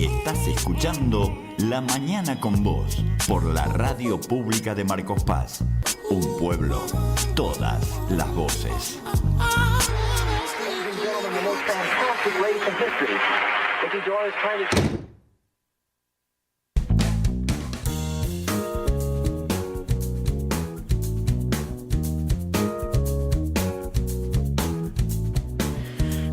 Estás escuchando La Mañana con Vos por la Radio Pública de Marcos Paz. Un pueblo, todas las voces.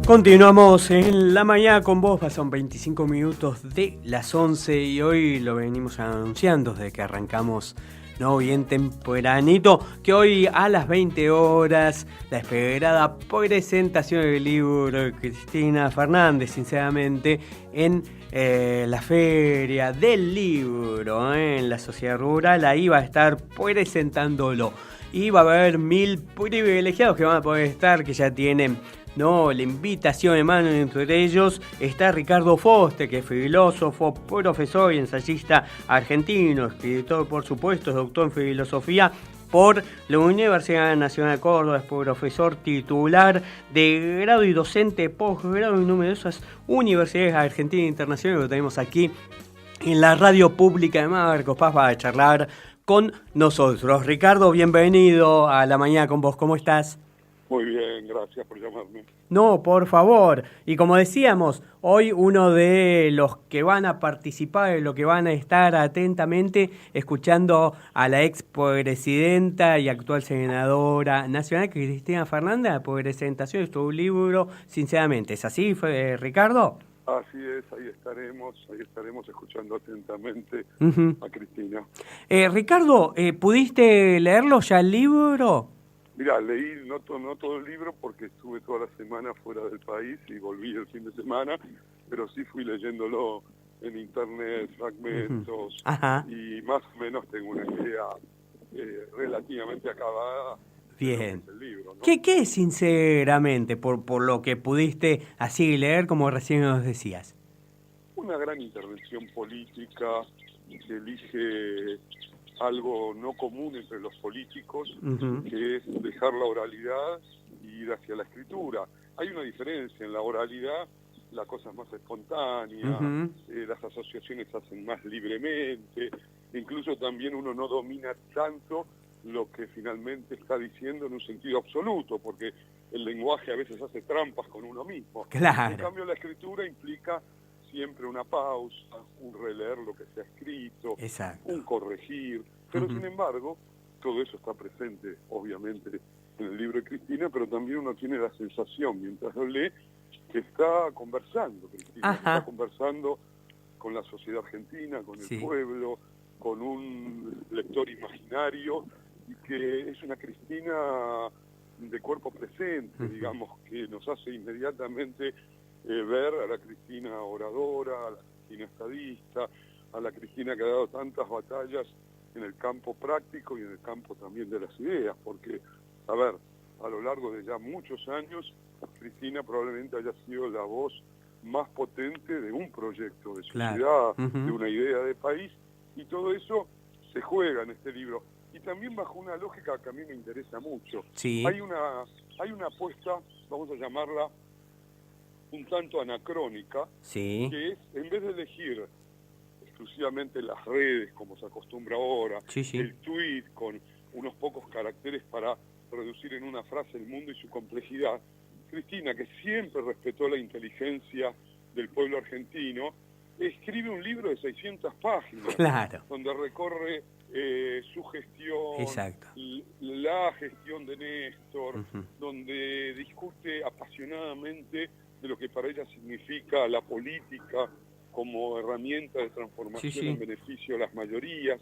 Continuamos en La Mañana con Vos, pasan 25 minutos de las 11 y hoy lo venimos anunciando desde que arrancamos, ¿no? Bien tempranito, que hoy a las 20 horas la esperada presentación del libro de Cristina Fernández, sinceramente, en la Feria del Libro, en la Sociedad Rural, ahí va a estar presentándolo. Y va a haber 1000 privilegiados que van a poder estar, que ya tienen la invitación en mano. Entre ellos está Ricardo Foster, que es filósofo, profesor y ensayista argentino, escritor, por supuesto, es doctor en filosofía por la Universidad Nacional de Córdoba, es profesor titular de grado y docente de posgrado en numerosas universidades argentinas e internacionales. Lo tenemos aquí en la Radio Pública de Marcos Paz para charlar con nosotros. Ricardo, bienvenido a La Mañana con Vos, ¿cómo estás? Muy bien, gracias por llamarme. No, por favor. Y como decíamos, hoy uno de los que van a participar, los que van a estar atentamente escuchando a la expresidenta y actual senadora nacional, Cristina Fernández, la presentación de su libro, sinceramente. ¿Es así, Ricardo? Así es, ahí estaremos escuchando atentamente a Cristina. Ricardo, ¿pudiste leerlo ya el libro? Mirá, leí no todo el libro porque estuve toda la semana fuera del país y volví el fin de semana, pero sí fui leyéndolo en internet, fragmentos, y más o menos tengo una idea relativamente acabada. Bien. Del libro, ¿no? ¿Qué es sinceramente, por lo que pudiste así leer, como recién nos decías? Una gran intervención política que elige algo no común entre los políticos, que es dejar la oralidad y ir hacia la escritura. Hay una diferencia: en la oralidad la cosa es más espontánea, las asociaciones se hacen más libremente, incluso también uno no domina tanto lo que finalmente está diciendo en un sentido absoluto, porque el lenguaje a veces hace trampas con uno mismo. Claro. En cambio la escritura implica siempre una pausa, un releer lo que se ha escrito, exacto, un corregir, pero sin embargo, todo eso está presente, obviamente, en el libro de Cristina, pero también uno tiene la sensación, mientras lo lee, que está conversando, Cristina, que está conversando con la sociedad argentina, con el pueblo, con un lector imaginario, y que es una Cristina de cuerpo presente, digamos, que nos hace inmediatamente ver a la Cristina oradora, a la Cristina estadista, a la Cristina que ha dado tantas batallas en el campo práctico y en el campo también de las ideas, porque, a ver, a lo largo de ya muchos años, Cristina probablemente haya sido la voz más potente de un proyecto de sociedad, de una idea de país, y todo eso se juega en este libro. Y también bajo una lógica que a mí me interesa mucho. Hay una apuesta, vamos a llamarla un tanto anacrónica, que es, en vez de elegir exclusivamente las redes, como se acostumbra ahora, el tuit con unos pocos caracteres para reducir en una frase el mundo y su complejidad, Cristina, que siempre respetó la inteligencia del pueblo argentino, escribe un libro de 600 páginas, donde recorre su gestión, la gestión de Néstor, donde discute apasionadamente de lo que para ella significa la política como herramienta de transformación en beneficio de las mayorías.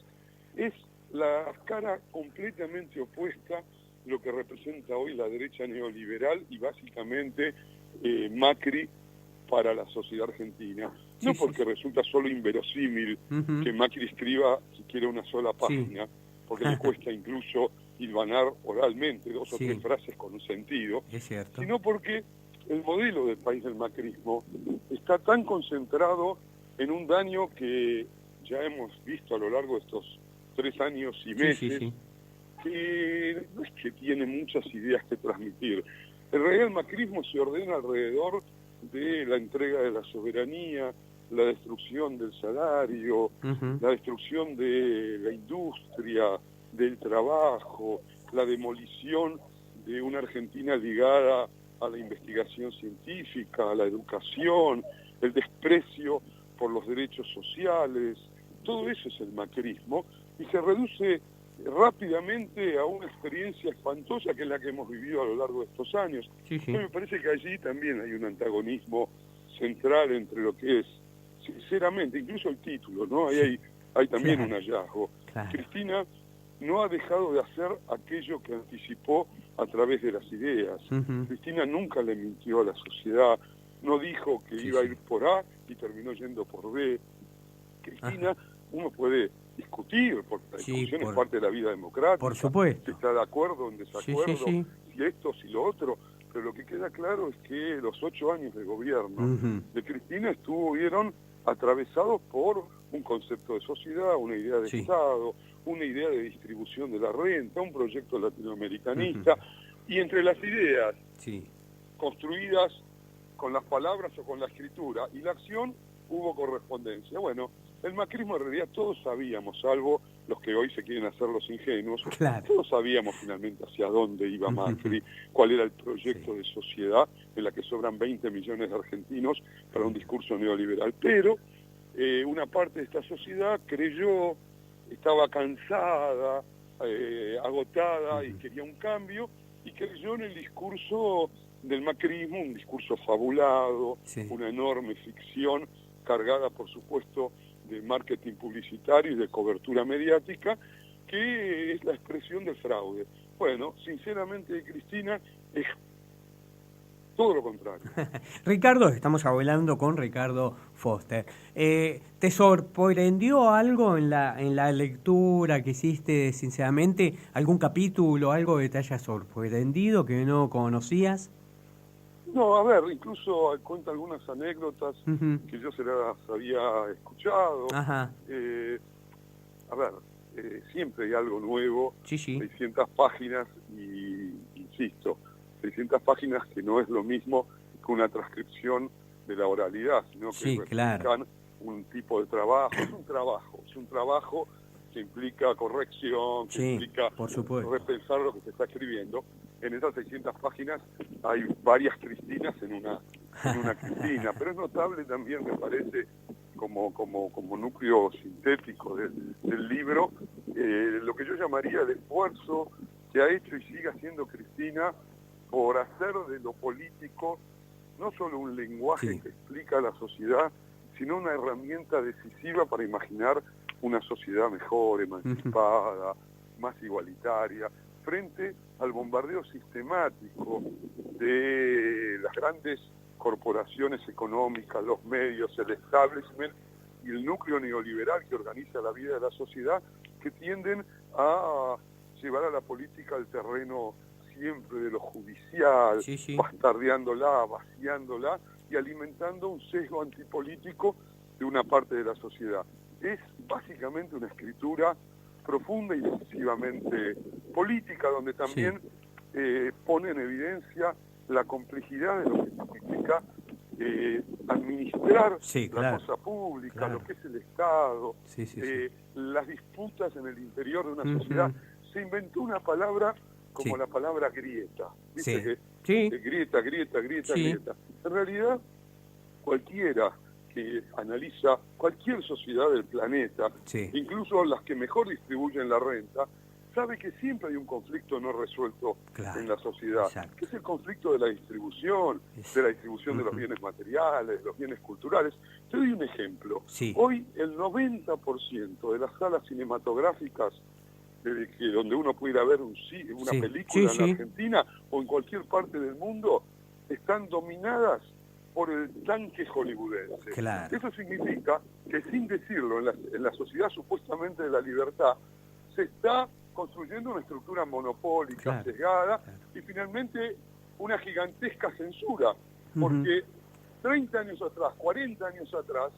Es la cara completamente opuesta a lo que representa hoy la derecha neoliberal y básicamente Macri para la sociedad argentina. No porque resulta solo inverosímil que Macri escriba siquiera una sola página, porque le cuesta incluso hilvanar oralmente 2 o 3 frases con un sentido, sino porque el modelo del país del macrismo está tan concentrado en un daño que ya hemos visto a lo largo de estos 3 años y meses, que no es que tiene muchas ideas que transmitir. En realidad el macrismo se ordena alrededor de la entrega de la soberanía, la destrucción del salario, la destrucción de la industria, del trabajo, la demolición de una Argentina ligada a la investigación científica, a la educación, el desprecio por los derechos sociales. Todo eso es el macrismo y se reduce rápidamente a una experiencia espantosa que es la que hemos vivido a lo largo de estos años. Sí. Me parece que allí también hay un antagonismo central entre lo que es, sinceramente, incluso el título, ¿no? Ahí hay también un hallazgo. Cristina no ha dejado de hacer aquello que anticipó a través de las ideas. Cristina nunca le mintió a la sociedad, no dijo que iba a ir por A y terminó yendo por B. Cristina, uno puede discutir, porque la discusión es parte de la vida democrática. Por supuesto. Si está de acuerdo o en desacuerdo, si esto, si lo otro. Pero lo que queda claro es que los 8 años de gobierno de Cristina estuvieron atravesados por un concepto de sociedad, una idea de Estado, una idea de distribución de la renta, un proyecto latinoamericanista, y entre las ideas construidas con las palabras o con la escritura y la acción hubo correspondencia. Bueno, el macrismo en realidad todos sabíamos, salvo los que hoy se quieren hacer los ingenuos, todos sabíamos finalmente hacia dónde iba Macri, cuál era el proyecto de sociedad en la que sobran 20 millones de argentinos para un discurso neoliberal. Pero una parte de esta sociedad creyó, estaba cansada, agotada y quería un cambio, y creyó en el discurso del macrismo, un discurso fabulado, una enorme ficción cargada, por supuesto, de marketing publicitario y de cobertura mediática, que es la expresión del fraude. Bueno, sinceramente, Cristina, es todo lo contrario. Ricardo, estamos hablando con Ricardo Foster. ¿Te sorprendió algo en la lectura que hiciste, sinceramente? ¿Algún capítulo, algo que te haya sorprendido, que no conocías? No, a ver, incluso cuenta algunas anécdotas que yo se las había escuchado. A ver, siempre hay algo nuevo, 600 páginas y, insisto, 600 páginas que no es lo mismo que una transcripción de la oralidad, sino que replican un tipo de trabajo. Es un trabajo que implica corrección, que implica repensar lo que se está escribiendo. En esas 600 páginas hay varias Cristinas en una Cristina, pero es notable también, me parece, como núcleo sintético del libro, lo que yo llamaría el esfuerzo que ha hecho y sigue haciendo Cristina por hacer de lo político no solo un lenguaje que explica a la sociedad, sino una herramienta decisiva para imaginar una sociedad mejor, emancipada, más igualitaria, frente al bombardeo sistemático de las grandes corporaciones económicas, los medios, el establishment y el núcleo neoliberal que organiza la vida de la sociedad, que tienden a llevar a la política al terreno siempre de lo judicial, bastardeándola, vaciándola y alimentando un sesgo antipolítico de una parte de la sociedad. Es básicamente una escritura profunda y decisivamente política, donde también pone en evidencia la complejidad de lo que significa administrar la cosa pública, lo que es el Estado, las disputas en el interior de una sociedad. Se inventó una palabra como la palabra grieta. ¿Viste? Grieta. En realidad, cualquiera que analiza cualquier sociedad del planeta, incluso las que mejor distribuyen la renta, sabe que siempre hay un conflicto no resuelto en la sociedad, que es el conflicto de la distribución, de los bienes materiales, los bienes culturales. Te doy un ejemplo. Hoy el 90% de las salas cinematográficas donde uno puede ir a ver una película en la Argentina o en cualquier parte del mundo, están dominadas por el tanque hollywoodense. Eso significa que, sin decirlo, en la sociedad supuestamente de la libertad, se está construyendo una estructura monopólica, sesgada, y finalmente una gigantesca censura, porque 30 años atrás, 40 años atrás,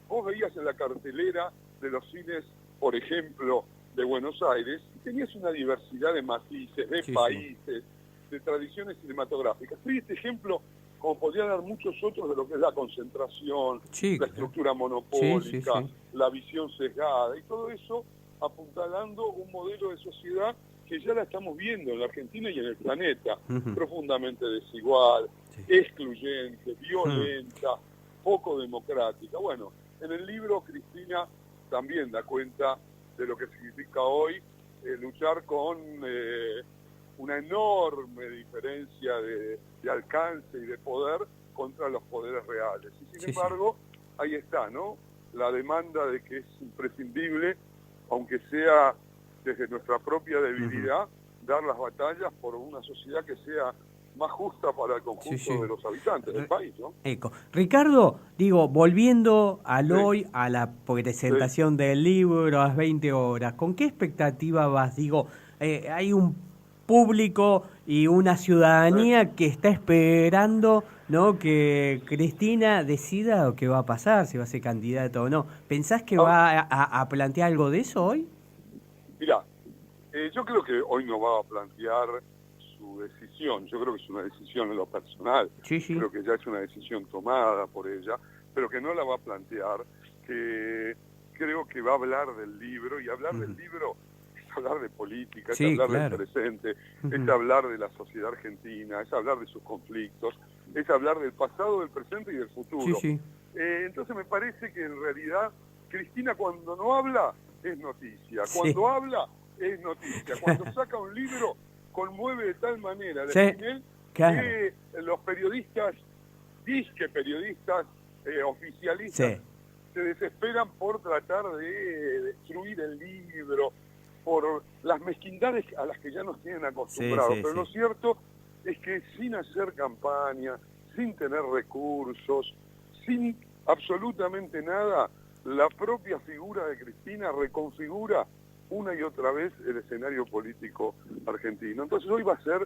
vos veías en la cartelera de los cines, por ejemplo, de Buenos Aires, y tenías una diversidad de matices, de países, de tradiciones cinematográficas. Te doy este ejemplo como podrían dar muchos otros de lo que es la concentración, sí, la estructura monopólica, sí. la visión sesgada, y todo eso apuntalando un modelo de sociedad que ya la estamos viendo en la Argentina y en el planeta, profundamente desigual, excluyente, violenta, poco democrática. Bueno, en el libro Cristina también da cuenta de lo que significa hoy luchar con una enorme diferencia de alcance y de poder contra los poderes reales. Y sin embargo, ahí está, ¿no? La demanda de que es imprescindible, aunque sea desde nuestra propia debilidad, dar las batallas por una sociedad que sea más justa para el conjunto de los habitantes del país, ¿no? Ricardo, digo, volviendo al hoy, a la presentación del libro a las 20 horas, ¿con qué expectativa vas? Digo, hay un público y una ciudadanía que está esperando, ¿no?, que Cristina decida lo que va a pasar, si va a ser candidata o no. ¿Pensás que va a plantear algo de eso hoy? Mirá, yo creo que hoy no va a plantear su decisión. Yo creo que es una decisión en lo personal. Creo que ya es una decisión tomada por ella, pero que no la va a plantear, que creo que va a hablar del libro, y hablar del libro es hablar de política, es hablar del presente, es hablar de la sociedad argentina, es hablar de sus conflictos, es hablar del pasado, del presente y del futuro. Entonces me parece que en realidad Cristina, cuando no habla, es noticia. Cuando habla, es noticia. Cuando saca un libro, conmueve de tal manera que los periodistas, disque periodistas oficialistas, se desesperan por tratar de destruir el libro, por las mezquindades a las que ya nos tienen acostumbrados. Pero lo cierto es que sin hacer campaña, sin tener recursos, sin absolutamente nada, la propia figura de Cristina reconfigura una y otra vez el escenario político argentino. Entonces hoy va a ser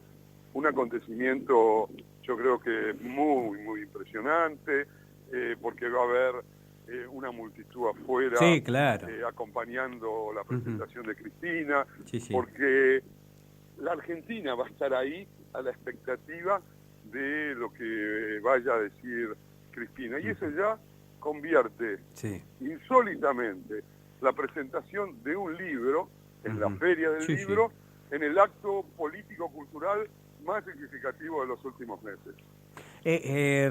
un acontecimiento, yo creo que muy, muy impresionante, porque va a haber una multitud afuera acompañando la presentación de Cristina, porque la Argentina va a estar ahí a la expectativa de lo que vaya a decir Cristina. Y eso ya convierte insólitamente la presentación de un libro en la feria del libro en el acto político-cultural más significativo de los últimos meses.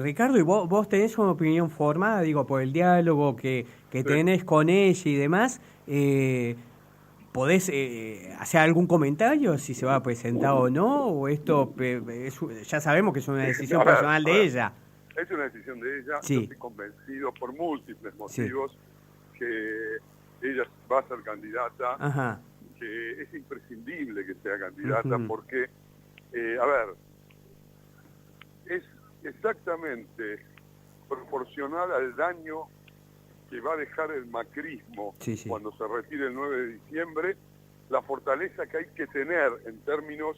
Ricardo, ¿y vos tenés una opinión formada, digo, por el diálogo que tenés con ella y demás? ¿Podés hacer algún comentario si se va a presentar o no? ¿O esto ya sabemos que es una decisión personal de ella? Es una decisión de ella. Yo estoy convencido por múltiples motivos que ella va a ser candidata, que es imprescindible que sea candidata porque, es exactamente proporcional al daño que va a dejar el macrismo cuando se retire el 9 de diciembre, la fortaleza que hay que tener en términos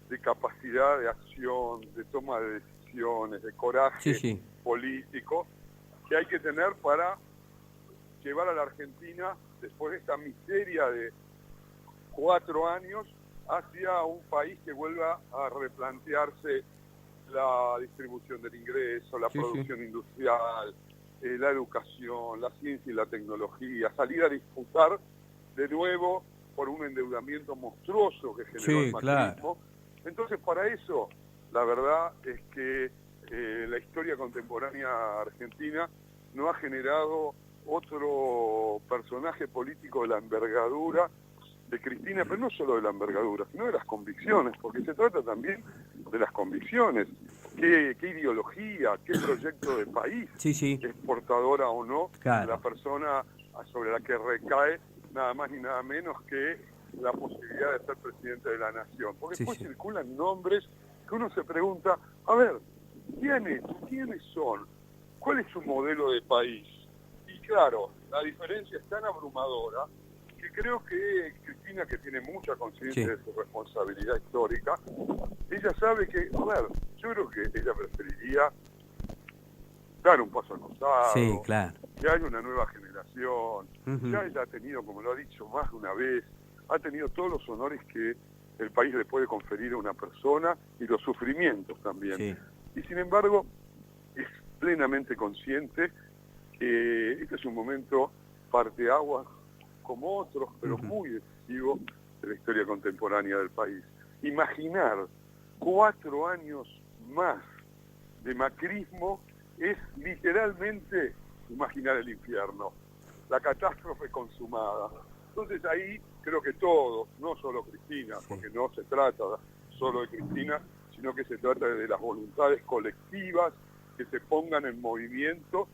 de capacidad de acción, de toma de decisiones, de coraje político, que hay que tener para llevar a la Argentina, después de esta miseria de 4 años, hacia un país que vuelva a replantearse la distribución del ingreso, la producción industrial, la educación, la ciencia y la tecnología, salir a disputar de nuevo por un endeudamiento monstruoso que generó el macrismo. Entonces, para eso, la verdad es que la historia contemporánea argentina no ha generado otro personaje político de la envergadura de Cristina, pero no solo de la envergadura, sino de las convicciones, porque se trata también de las convicciones. ¿Qué ideología, qué proyecto de país es portadora o no la persona sobre la que recae nada más ni nada menos que la posibilidad de ser presidente de la nación? Porque después circulan nombres que uno se pregunta, a ver, ¿quiénes son? ¿Cuál es su modelo de país? Y claro, la diferencia es tan abrumadora que creo que Cristina, que tiene mucha conciencia de su responsabilidad histórica, ella sabe que, a ver, yo creo que ella preferiría dar un paso al costado, que haya una nueva generación. Ya ella ha tenido, como lo ha dicho más de una vez, ha tenido todos los honores que el país le puede conferir a una persona y los sufrimientos también. Y sin embargo, plenamente consciente que este es un momento parteaguas como otros, pero muy decisivo de la historia contemporánea del país. Imaginar 4 años más de macrismo es literalmente imaginar el infierno, la catástrofe consumada. Entonces ahí creo que todos, no solo Cristina, porque no se trata solo de Cristina, sino que se trata de las voluntades colectivas que se pongan en movimiento,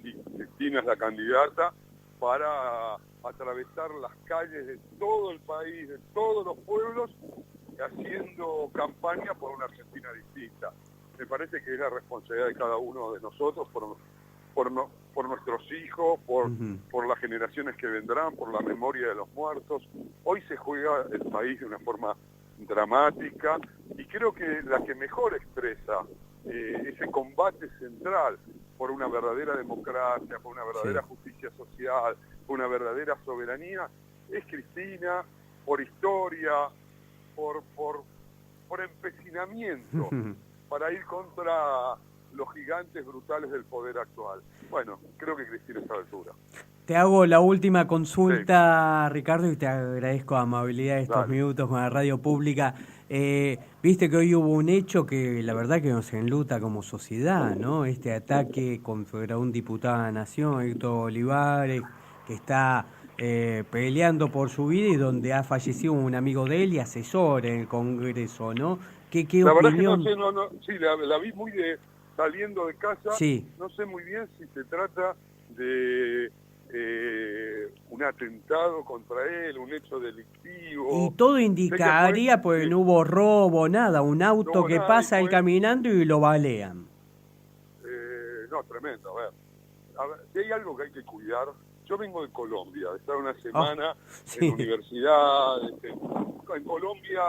y Cristina es la candidata, para atravesar las calles de todo el país, de todos los pueblos, haciendo campaña por una Argentina distinta. Me parece que es la responsabilidad de cada uno de nosotros por nuestros hijos, por las generaciones que vendrán, por la memoria de los muertos. Hoy se juega el país de una forma dramática y creo que la que mejor expresa ese combate central por una verdadera democracia, por una verdadera justicia social, por una verdadera soberanía, es Cristina, por historia, por empecinamiento, para ir contra los gigantes brutales del poder actual. Bueno, creo que Cristina está a la altura. Te hago la última consulta, Ricardo, y te agradezco la amabilidad de estos minutos con la radio pública. Viste que hoy hubo un hecho que la verdad que nos enluta como sociedad, ¿no? Este ataque contra un diputado de la Nación, Héctor Olivares, que está peleando por su vida y donde ha fallecido un amigo de él y asesor en el Congreso, ¿no? ¿Qué la opinión? verdad es que sí, la vi muy saliendo de casa, no sé muy bien si se trata de un atentado contra él, un hecho delictivo. Y todo indicaría, porque no hubo robo, nada, un auto que pasa él caminando y lo balean. No, tremendo, a ver, si hay algo que hay que cuidar, yo vengo de Colombia, de estar una semana en universidad, en Colombia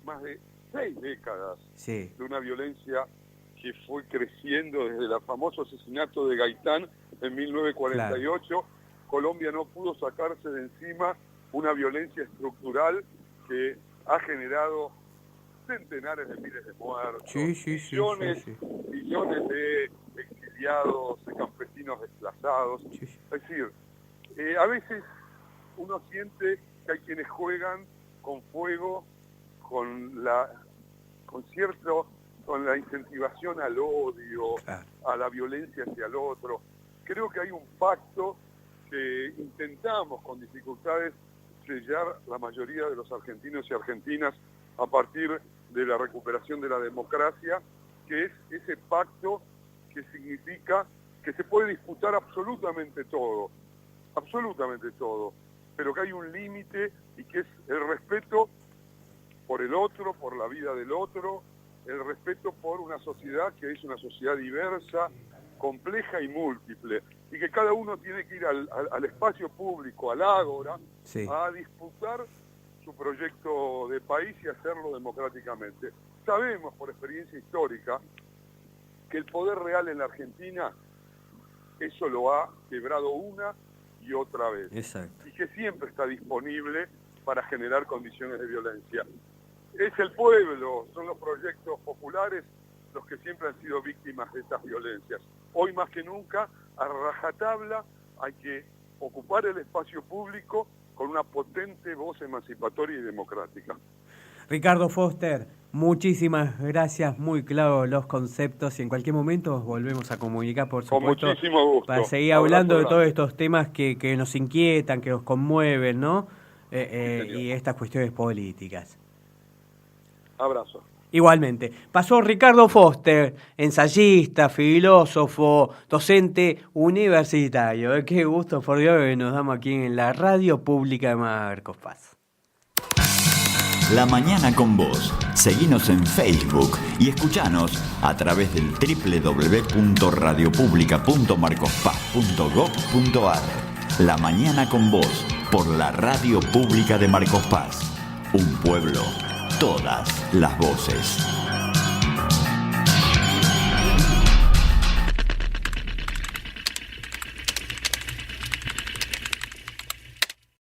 más de 6 décadas de una violencia que fue creciendo desde el famoso asesinato de Gaitán en 1948. Claro. Colombia no pudo sacarse de encima una violencia estructural que ha generado centenares de miles de muertos, millones de exiliados, de campesinos desplazados. Es decir, a veces uno siente que hay quienes juegan con fuego, con la incentivación al odio, a la violencia hacia el otro. Creo que hay un pacto que intentamos con dificultades sellar la mayoría de los argentinos y argentinas a partir de la recuperación de la democracia, que es ese pacto que significa que se puede disputar absolutamente todo, pero que hay un límite y que es el respeto por el otro, por la vida del otro, el respeto por una sociedad que es una sociedad diversa, compleja y múltiple, y que cada uno tiene que ir al espacio público, al ágora, a disputar su proyecto de país y hacerlo democráticamente. Sabemos por experiencia histórica que el poder real en la Argentina, eso lo ha quebrado una y otra vez. Exacto. Y que siempre está disponible para generar condiciones de violencia. Es el pueblo, son los proyectos populares los que siempre han sido víctimas de estas violencias. Hoy más que nunca, a rajatabla, hay que ocupar el espacio público con una potente voz emancipatoria y democrática. Ricardo Foster, muchísimas gracias, muy claros los conceptos y en cualquier momento volvemos a comunicar, por supuesto, con muchísimo gusto, para seguir hablando de todos estos temas que nos inquietan, que nos conmueven, ¿no? Y estas cuestiones políticas. Abrazo. Igualmente. Pasó Ricardo Foster, ensayista, filósofo, docente universitario. Qué gusto, por Dios, que nos damos aquí en la radio pública de Marcos Paz. La Mañana con Vos. Seguinos en Facebook y escuchanos a través del www.radiopublica.marcospaz.gov.ar. La Mañana con Vos, por la Radio Pública de Marcos Paz. Un pueblo, todas las voces.